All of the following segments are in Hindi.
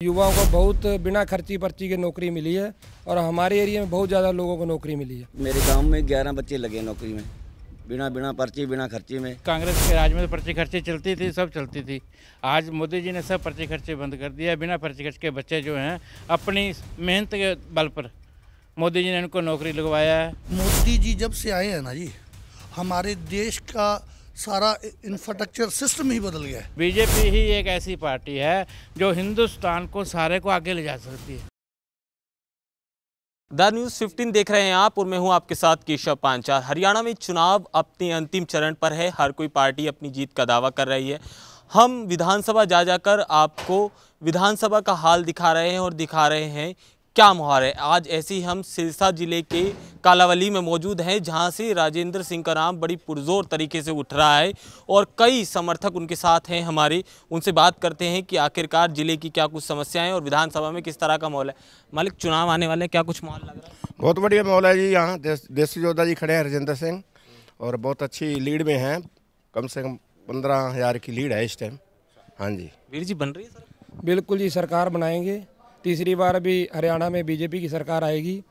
युवाओं को बहुत बिना खर्ची पर्ची की नौकरी मिली है और हमारे एरिया में बहुत ज़्यादा लोगों को नौकरी मिली है। मेरे गांव में 11 बच्चे लगे नौकरी में, बिना पर्ची बिना खर्ची में। कांग्रेस के राज में तो पर्ची खर्ची चलती थी, सब चलती थी। आज मोदी जी ने सब पर्ची खर्चे बंद कर दिया। बिना पर्ची खर्च के बच्चे जो हैं अपनी मेहनत के बल पर मोदी जी ने उनको नौकरी लगवाया है। मोदी जी जब से आए हैं ना जी, हमारे देश का सारा इंफ्रास्ट्रक्चर सिस्टम ही बदल गया है। बीजेपी ही एक ऐसी पार्टी है जो हिंदुस्तान को सारे को आगे ले जा सकती है। द न्यूज़ 15 देख रहे हैं आप और मैं हूं आपके साथ केशव पांचाल। हरियाणा में चुनाव अपने अंतिम चरण पर है। हर कोई पार्टी अपनी जीत का दावा कर रही है। हम विधानसभा जा जाकर आपको विधानसभा का हाल दिखा रहे हैं और दिखा रहे हैं क्या माहौल है। आज ऐसे ही हम सिरसा जिले के कालावली में मौजूद हैं, जहां से राजेंद्र सिंह का नाम बड़ी पुरजोर तरीके से उठ रहा है और कई समर्थक उनके साथ हैं हमारे। उनसे बात करते हैं कि आखिरकार जिले की क्या कुछ समस्याएं और विधानसभा में किस तरह का माहौल है। मालिक, चुनाव आने वाले हैं, क्या कुछ माहौल लग रहा है? बहुत बढ़िया माहौल है जी। यहाँ देसी योद्धा जी खड़े हैं, राजेंद्र सिंह, और बहुत अच्छी लीड में हैं। कम से कम 15,000 की लीड है इस टाइम। हाँ जी। वीर जी, बन रही है सर? बिल्कुल जी, सरकार बनाएंगे। तीसरी बार भी हरियाणा में बीजेपी की सरकार आएगी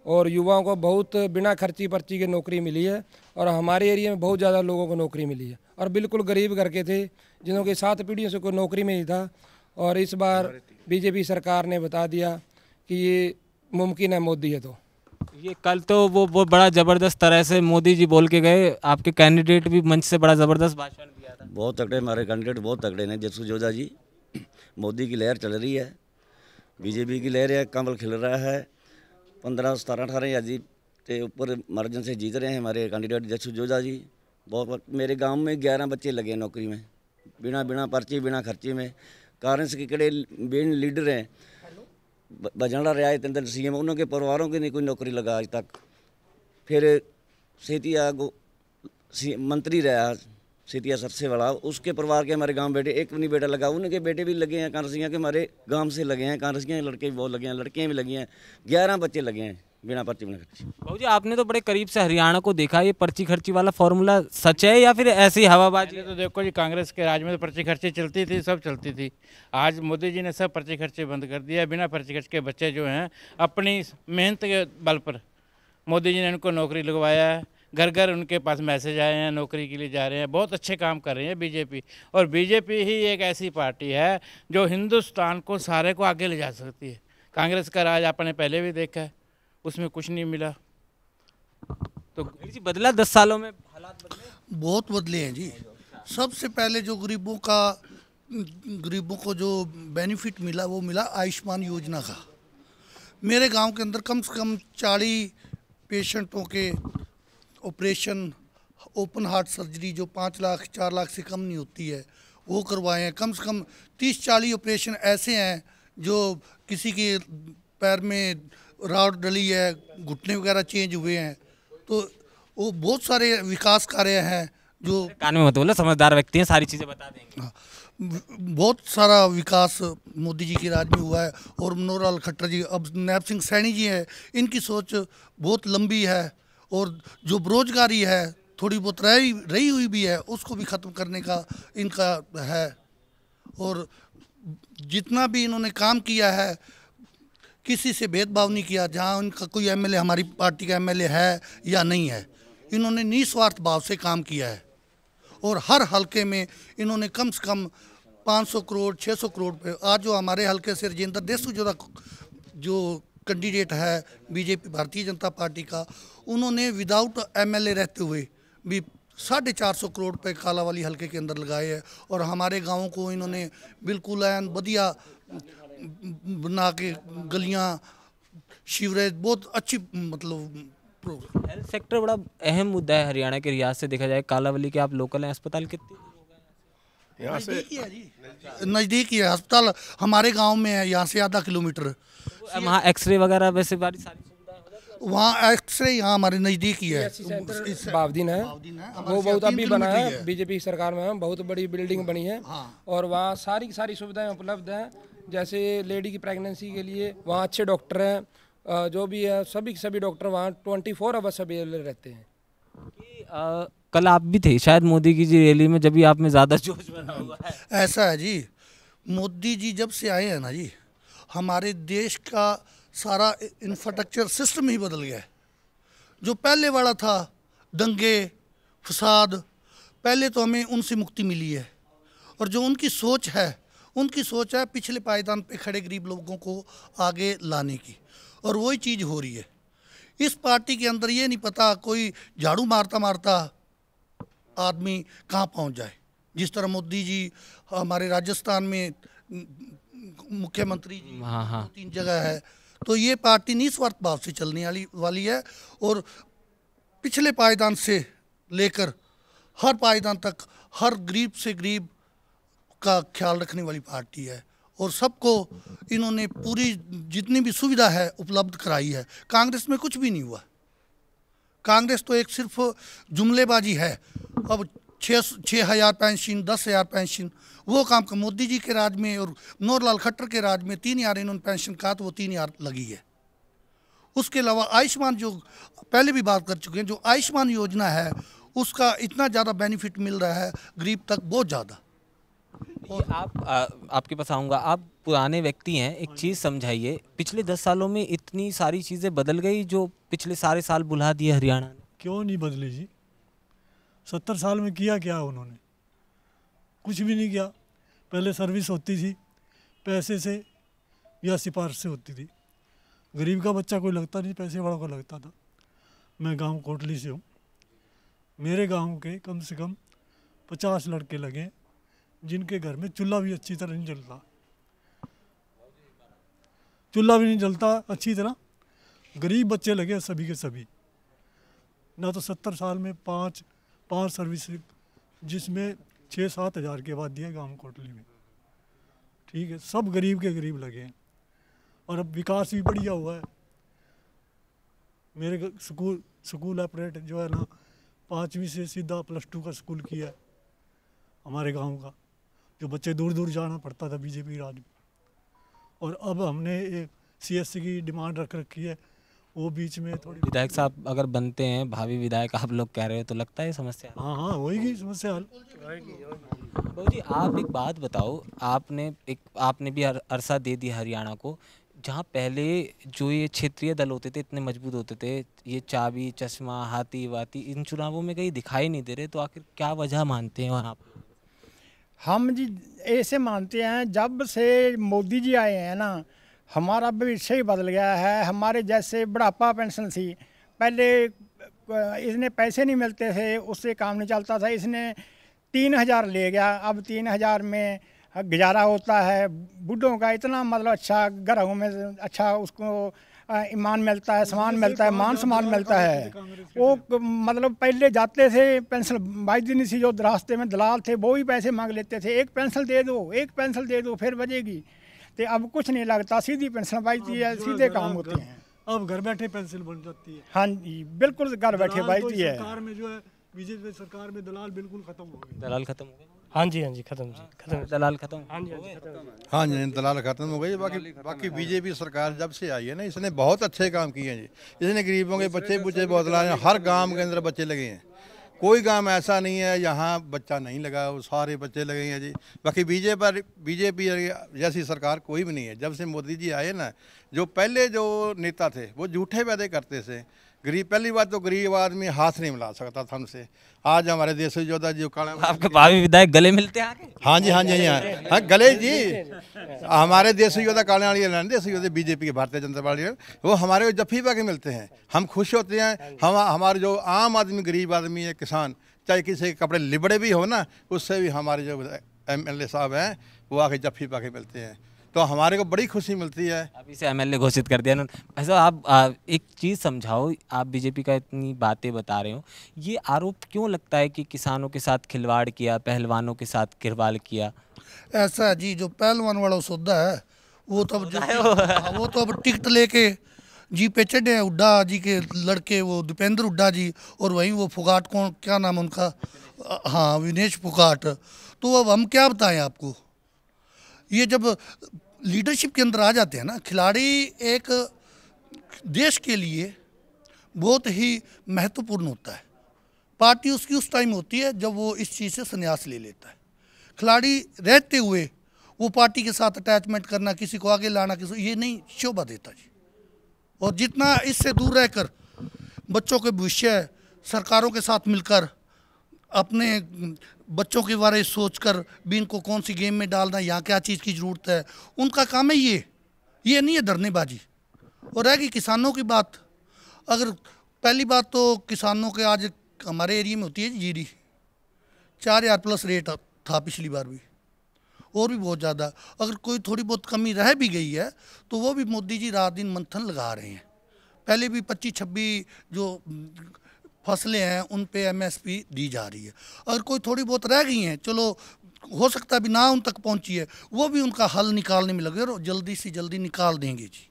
और युवाओं को बहुत बिना खर्ची पर्ची की नौकरी मिली है और हमारे एरिया में बहुत ज़्यादा लोगों को नौकरी मिली है और बिल्कुल गरीब घर के थे जिन्हों के 7 पीढ़ियों से कोई नौकरी में नहीं था। और इस बार बीजेपी सरकार ने बता दिया कि ये मुमकिन है मोदी है। तो ये कल तो वो बड़ा ज़बरदस्त तरह से मोदी जी बोल के गए। आपके कैंडिडेट भी मंच से बड़ा ज़बरदस्त भाषण दिया था। बहुत तगड़े हमारे कैंडिडेट, बहुत तगड़े हैं। जसू जोधा जी, मोदी की लहर चल रही है, बीजेपी की लहर है, कमल खिल रहा है। 15, 17, 18 हज़ार जी के ऊपर मार्जिन से जीत रहे हैं हमारे कैंडिडेट जसू जोधा जी। बहुत मेरे गांव में 11 बच्चे लगे नौकरी में, बिना पर्ची बिना खर्ची में। कांग्रेस के कड़े मेन लीडर हैं, बजड़ा रहा है तेंदर सीएम, उनके परिवारों की नहीं कोई नौकरी लगा आज तक। फिर सेतिया मंत्री रहा सेतिया सरसे वाला, उसके परिवार के हमारे गांव बेटे एक भी नहीं बेटा लगा। उनके बेटे भी लगे हैं कांग्रेसियाँ के, हमारे गांव से लगे हैं कांग्रेसियाँ। लड़के भी बहुत लगे हैं, लड़कियाँ भी लगी हैं। 11 बच्चे लगे हैं बिना पर्ची बिना खर्ची। बाबू जी, आपने तो बड़े करीब से हरियाणा को देखा। ये पर्ची खर्ची वाला फॉर्मूला सच है या फिर ऐसी हवाबाजी? तो देखो जी, कांग्रेस के राज में तो पर्ची खर्ची चलती थी, सब चलती थी। आज मोदी जी ने सब पर्ची खर्चे बंद कर दिया। बिना पर्ची खर्च के बच्चे जो हैं अपनी मेहनत के बल पर मोदी जी ने उनको नौकरी लगवाया है। घर घर उनके पास मैसेज आए हैं, नौकरी के लिए जा रहे हैं। बहुत अच्छे काम कर रही है बीजेपी। और बीजेपी ही एक ऐसी पार्टी है जो हिंदुस्तान को सारे को आगे ले जा सकती है। कांग्रेस का राज आपने पहले भी देखा है, उसमें कुछ नहीं मिला। तो जी, बदला 10 सालों में हालात बदले? बहुत बदले हैं जी। सबसे पहले जो गरीबों को जो बेनिफिट मिला वो मिला आयुष्मान योजना का। मेरे गांव के अंदर कम से कम 40 पेशेंटों के ऑपरेशन, ओपन हार्ट सर्जरी जो 5 लाख 4 लाख से कम नहीं होती है, वो करवाए हैं। कम से कम 30-40 ऑपरेशन ऐसे हैं जो किसी के पैर में राड डली है, घुटने वगैरह चेंज हुए हैं। तो वो बहुत सारे विकास कार्य हैं जो कान में मत बोलो, समझदार व्यक्ति हैं, सारी चीज़ें बता देंगे। बहुत सारा विकास मोदी जी के राज में हुआ है। और मनोहर लाल खट्टर जी, अब नैब सिंह सैनी जी हैं, इनकी सोच बहुत लंबी है और जो बेरोजगारी है थोड़ी बहुत रही हुई भी है, उसको भी ख़त्म करने का इनका है। और जितना भी इन्होंने काम किया है, किसी से भेदभाव नहीं किया। जहाँ उनका कोई एमएलए, हमारी पार्टी का एमएलए है या नहीं है, इन्होंने निस्वार्थ भाव से काम किया है। और हर हलके में इन्होंने कम से कम 500 करोड़ 600 करोड़ पे, आज जो हमारे हलके से राजेंद्र देशू जो कैंडिडेट है बीजेपी भारतीय जनता पार्टी का, उन्होंने विदाउट एमएलए रहते हुए भी 450 करोड़ रुपये कालावाली हलके के अंदर लगाए हैं। और हमारे गाँवों को इन्होंने बिल्कुल बढ़िया बना के, गलियाँ, सीवरेज, बहुत अच्छी, मतलब हेल्थ सेक्टर बड़ा अहम मुद्दा है हरियाणा के रियाज से देखा जाए। कालावली के आप लोकल हैं, अस्पताल कितने यहाँ से नज़दीक ही है अस्पताल, हमारे गांव में है, यहाँ से आधा किलोमीटर। वहाँ एक्सरे वगैरह वैसे सारी सुविधाएं? वहाँ एक्सरे यहाँ हमारे नज़दीक ही है। बावदीन है, वो बहुत अभी बना है, बीजेपी सरकार में बहुत बड़ी बिल्डिंग बनी है। और वहाँ सारी सुविधाएं उपलब्ध हैं। जैसे लेडी की प्रेगनेंसी के लिए वहाँ अच्छे डॉक्टर हैं, जो भी है सभी डॉक्टर वहाँ 24 आवर्स अवेलेबल रहते हैं। कल आप भी थे शायद मोदी की जी रैली में, जब भी आप में ज़्यादा जोश बना हुआ है। ऐसा है जी, मोदी जी जब से आए हैं ना जी, हमारे देश का सारा इंफ्रास्ट्रक्चर सिस्टम ही बदल गया है। जो पहले वाला था दंगे फसाद, पहले तो हमें उनसे मुक्ति मिली है। और जो उनकी सोच है पिछले पायदान पे खड़े गरीब लोगों को आगे लाने की, और वही चीज़ हो रही है। इस पार्टी के अंदर ये नहीं पता कोई झाड़ू मारता मारता आदमी कहाँ पहुँच जाए। जिस तरह मोदी जी हमारे राजस्थान में मुख्यमंत्री जी हाँ। 2-3 जगह है, तो ये पार्टी निस्वार्थ भाव से चलने वाली है और पिछले पायदान से लेकर हर पायदान तक हर गरीब से गरीब का ख्याल रखने वाली पार्टी है। और सबको इन्होंने पूरी जितनी भी सुविधा है उपलब्ध कराई है। कांग्रेस में कुछ भी नहीं हुआ। कांग्रेस तो एक सिर्फ जुमलेबाजी है। अब 6,000 पेंशन, 10,000 पेंशन, वो काम का मोदी जी के राज में और मनोहर खट्टर के राज में 3,000 इन्होंने पेंशन कहा तो वो 3,000 लगी है। उसके अलावा आयुष्मान, जो पहले भी बात कर चुके हैं, जो आयुष्मान योजना है उसका इतना ज़्यादा बेनिफिट मिल रहा है गरीब तक, बहुत ज़्यादा। और आपके पास आऊँगा, आप पुराने व्यक्ति हैं, एक चीज़ समझाइए, पिछले 10 सालों में इतनी सारी चीज़ें बदल गई जो पिछले सारे साल भुला दिए हरियाणा ने। क्यों नहीं बदली जी? 70 साल में किया क्या उन्होंने? कुछ भी नहीं किया। पहले सर्विस होती थी पैसे से या सिफारिश से होती थी। गरीब का बच्चा कोई लगता नहीं, पैसे वालों का लगता था। मैं गांव कोटली से हूँ। मेरे गांव के कम से कम 50 लड़के लगे जिनके घर में चूल्हा भी अच्छी तरह नहीं जलता। चूल्हा भी नहीं जलता अच्छी तरह। गरीब बच्चे लगे सभी के सभी। ना तो 70 साल में पाँच सर्विस, जिसमें 6-7 हज़ार के बाद दिए गांव कोटली में। ठीक है, सब गरीब के गरीब लगे हैं। और अब विकास भी बढ़िया हुआ है। मेरे स्कूल ऑपरेट जो है ना, 5वीं से सीधा +2 का स्कूल किया है हमारे गांव का, जो बच्चे दूर दूर जाना पड़ता था बीजेपी राज में। और अब हमने एक CSC की डिमांड रख रखी है, वो बीच में थोड़ी। विधायक साहब अगर बनते हैं, भावी विधायक आप लोग कह रहे हो, तो लगता है समस्या? हाँ होएगी समस्या हल। बाबू जी, आप एक बात बताओ, आपने भी अरसा दे दिया हरियाणा को, जहाँ पहले जो ये क्षेत्रीय दल होते थे इतने मजबूत होते थे, ये चाबी चश्मा हाथी वाती इन चुनावों में कहीं दिखाई नहीं दे रहे, तो आखिर क्या वजह मानते हैं वहाँ पर? हम जी ऐसे मानते हैं, जब से मोदी जी आए हैं ना, हमारा भविष्य ही बदल गया है। हमारे जैसे बुढ़ापा पेंशन थी, पहले इसने पैसे नहीं मिलते थे, उससे काम नहीं चलता था। इसने 3,000 ले गया, अब 3,000 में गुजारा होता है। बूढ़ों का इतना मतलब अच्छा घरों में अच्छा उसको ईमान मिलता है, सम्मान मिलता है, मान सम्मान मिलता है। वो मतलब पहले जाते थे पेंशन 22 दिन से, जो रास्ते में दलाल थे वो ही पैसे मांग लेते थे, एक पेंशन दे दो फिर बजेगी। तो अब कुछ नहीं लगता, सीधी पेंशन बजती है, सीधे काम होते हैं। अब घर बैठे पेंशन बन जाती है। हाँ जी, बिल्कुल घर बैठे बजती है। सरकार में जो है, बीजेपी सरकार में दलाल बिल्कुल खत्म हो गए। दलाल खत्म हो गए? हाँ जी खत्म। दलाल खत्म? हाँ जी हाँ जी, दलाल खत्म हो गई। बाकी बीजेपी सरकार जब से आई है ना, इसने बहुत अच्छे काम किए हैं जी। इसने गरीबों के बच्चे बहुत लाए, हर गांव के अंदर बच्चे लगे हैं। कोई गांव ऐसा नहीं है यहाँ बच्चा नहीं लगा, वो सारे बच्चे लगे हैं जी। बाकी बीजेपी जैसी सरकार कोई भी नहीं है। जब से मोदी जी आए ना, जो पहले जो नेता थे वो झूठे वादे करते थे। पहली बात तो गरीब आदमी हाथ नहीं मिला सकता था हमसे। आज हमारे देश योद्धा जी काला, आपके भावी विधायक गले मिलते हैं आगे? हाँ जी हाँ गले जी। हमारे देश योद्धा काले वाली देश योद्धा बीजेपी के भारतीय जनता पार्टी, वो हमारे जफ्फी पा के मिलते हैं। हम खुश होते हैं। हमारे जो आम आदमी गरीब आदमी है, किसान, चाहे किसी के कपड़े लिबड़े भी हो ना, उससे भी हमारे जो MLA साहब हैं वो आके जफ्फी पा के मिलते हैं, तो हमारे को बड़ी खुशी मिलती है। अभी से MLA घोषित कर दिया उन्होंने। ऐसा आप एक चीज़ समझाओ, आप बीजेपी का इतनी बातें बता रहे हो, ये आरोप क्यों लगता है कि किसानों के साथ खिलवाड़ किया, पहलवानों के साथ खिलवाड़ किया? ऐसा जी, जो पहलवान वाला सौदा है वो तो अब टिकट लेके जी पे चढ़े हैं हुड्डा जी के लड़के, वो दीपेंद्र हुड्डा जी, और वहीं वो फुगाट, कौन क्या नाम उनका, हाँ विनेश फुगाट। तो अब हम क्या बताएं आपको, ये जब लीडरशिप के अंदर आ जाते हैं ना खिलाड़ी, एक देश के लिए बहुत ही महत्वपूर्ण होता है। पार्टी उसकी उस टाइम होती है जब वो इस चीज़ से संन्यास ले लेता है। खिलाड़ी रहते हुए वो पार्टी के साथ अटैचमेंट करना, किसी को आगे लाना, किसी ये नहीं शोभा देता जी। और जितना इससे दूर रहकर बच्चों के भविष्य सरकारों के साथ मिलकर अपने बच्चों के बारे में सोचकर भी इनको कौन सी गेम में डालना, यहाँ क्या चीज़ की ज़रूरत है, उनका काम है ये नहीं है धरनेबाजी। और रहेगी किसानों की बात, अगर पहली बात तो किसानों के आज हमारे एरिया में होती है जीरी 4000 प्लस रेट था पिछली बार भी, और भी बहुत ज़्यादा। अगर कोई थोड़ी बहुत कमी रह भी गई है तो वो भी मोदी जी रात दिन मंथन लगा रहे हैं। पहले भी 25-26 जो फसलें हैं उन पे MSP दी जा रही है। अगर कोई थोड़ी बहुत रह गई हैं, चलो हो सकता है भी ना उन तक पहुंची है, वो भी उनका हल निकालने में लगे और जल्दी से जल्दी निकाल देंगे जी।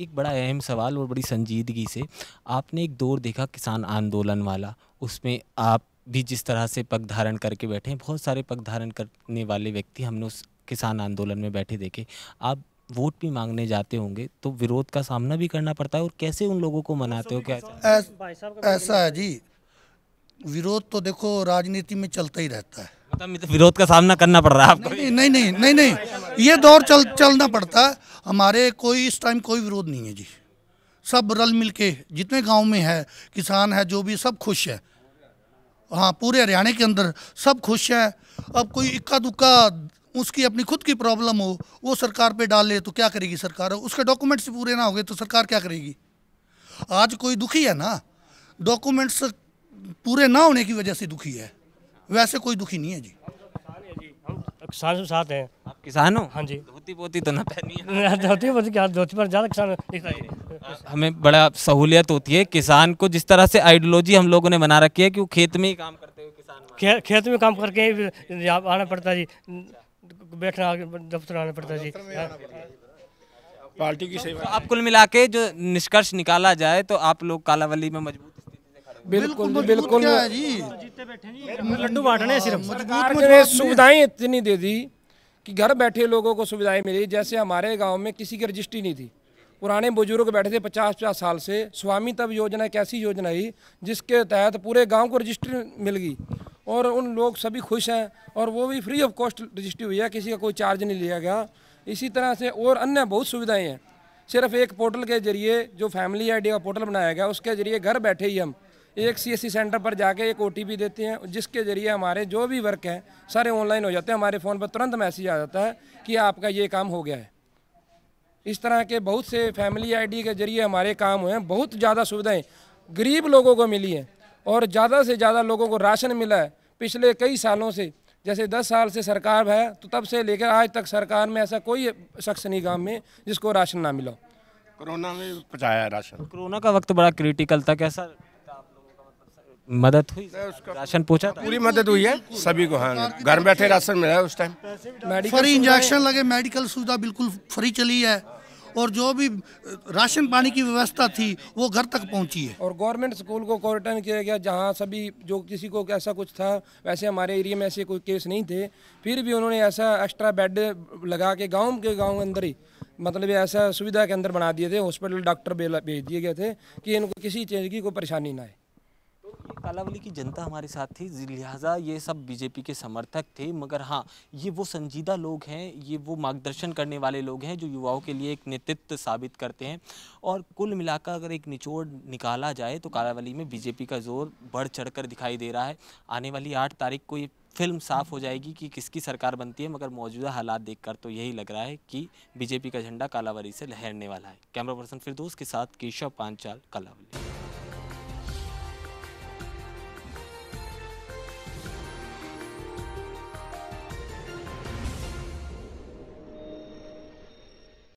एक बड़ा अहम सवाल और बड़ी संजीदगी से, आपने एक दौर देखा किसान आंदोलन वाला, उसमें आप भी जिस तरह से पग धारण करके बैठे हैं, बहुत सारे पग धारण करने वाले व्यक्ति हमने उस किसान आंदोलन में बैठे देखे। आप वोट भी मांगने जाते होंगे तो विरोध का सामना भी करना पड़ता है, और कैसे उन लोगों को मनाते हो? क्या ऐसा है जी, विरोध तो देखो राजनीति में चलता ही रहता है। मतलब विरोध का सामना करना पड़ रहा है आपको? नहीं, ये दौर चलना पड़ता है। हमारे कोई इस टाइम कोई विरोध नहीं है जी, सब रल मिल के जितने गाँव में है किसान है जो भी सब खुश है। हाँ, पूरे हरियाणा के अंदर सब खुश है। अब कोई इक्का दुक्का उसकी अपनी खुद की प्रॉब्लम हो वो सरकार पे डाल ले तो क्या करेगी सरकार? उसके डॉक्यूमेंट्स पूरे ना हो गए तो सरकार क्या करेगी? आज कोई दुखी है ना, डॉक्यूमेंट्स पूरे ना होने की वजह से दुखी है, वैसे कोई दुखी नहीं है जी। किसान के साथ हैं। आप किसान हो? हाँ जी। धोती पोती तो ना पहनी है? धोती पर ज़्यादा किसान दिखता है। हमें बड़ा सहूलियत होती है किसान को, जिस तरह से आइडियोलॉजी हम लोगों ने बना रखी है कि वो खेत में ही काम करते हुए किसान खेत में काम करके आना पड़ता है जी, बैठना दफ्तर आना पड़ता है जी, पार्टी की सेवा। तो आप कुल मिला के जो निष्कर्ष निकाला जाए तो आप लोग कालावली में मजबूत बिल्कुल क्या है जी, लड्डू बांटने सिर्फ। सरकार ने सुविधाएं इतनी दे दी कि घर बैठे लोगों को सुविधाएं मिली। जैसे हमारे गांव में किसी की रजिस्ट्री नहीं थी, पुराने बुजुर्ग बैठे थे 50-50 साल से। स्वामित्व योजना एक ऐसी योजना ही जिसके तहत पूरे गांव को रजिस्ट्री मिल गई और उन लोग सभी खुश हैं, और वो भी फ्री ऑफ कॉस्ट रजिस्ट्री हुई है, किसी का कोई चार्ज नहीं लिया गया। इसी तरह से और अन्य बहुत सुविधाएँ हैं। सिर्फ एक पोर्टल के जरिए जो फैमिली ID का पोर्टल बनाया गया उसके जरिए घर बैठे ही हम एक CSC सेंटर पर जाके एक OTP देते हैं, जिसके जरिए हमारे जो भी वर्क हैं सारे ऑनलाइन हो जाते हैं। हमारे फ़ोन पर तुरंत मैसेज आ जाता है कि आपका ये काम हो गया है। इस तरह के बहुत से फैमिली ID के जरिए हमारे काम हुए हैं। बहुत ज़्यादा सुविधाएं गरीब लोगों को मिली हैं और ज़्यादा से ज़्यादा लोगों को राशन मिला है पिछले कई सालों से। जैसे 10 साल से सरकार है तो तब से लेकर आज तक सरकार में ऐसा कोई शख्स नहीं गाँव में जिसको राशन ना मिला। कोरोना में पहुँचाया राशन। कोरोना का वक्त बड़ा क्रिटिकल था, कैसा मदद हुई? राशन पहुंचा था? पूरी मदद हुई है सभी को। हाँ, घर बैठे राशन मिला है उस टाइम। फ्री इंजेक्शन लगे, मेडिकल सुविधा बिल्कुल फ्री चली है, और जो भी राशन पानी की व्यवस्था थी वो घर तक पहुंची है। और गवर्नमेंट स्कूल को क्वारंटाइन किया गया, जहां सभी जो किसी को ऐसा कुछ था। वैसे हमारे एरिया में ऐसे कोई केस नहीं थे, फिर भी उन्होंने ऐसा एक्स्ट्रा बेड लगा के गांव के अंदर ही मतलब ऐसा सुविधा के अंदर बना दिए थे। हॉस्पिटल डॉक्टर भेज दिए गए थे कि इनको किसी चीज़ की कोई परेशानी ना आए। कालावली की जनता हमारे साथ थी, लिहाजा ये सब बीजेपी के समर्थक थे। मगर हाँ, ये वो संजीदा लोग हैं, ये वो मार्गदर्शन करने वाले लोग हैं जो युवाओं के लिए एक नेतृत्व साबित करते हैं। और कुल मिलाकर अगर एक निचोड़ निकाला जाए तो कालावली में बीजेपी का जोर बढ़ चढ़कर दिखाई दे रहा है। आने वाली 8 तारीख को ये फिल्म साफ हो जाएगी कि किसकी सरकार बनती है, मगर मौजूदा हालात देखकर तो यही लग रहा है कि बीजेपी का झंडा कालावली से लहरने वाला है। कैमरा पर्सन फिरदौस के साथ केशव पांचाल, कालावली।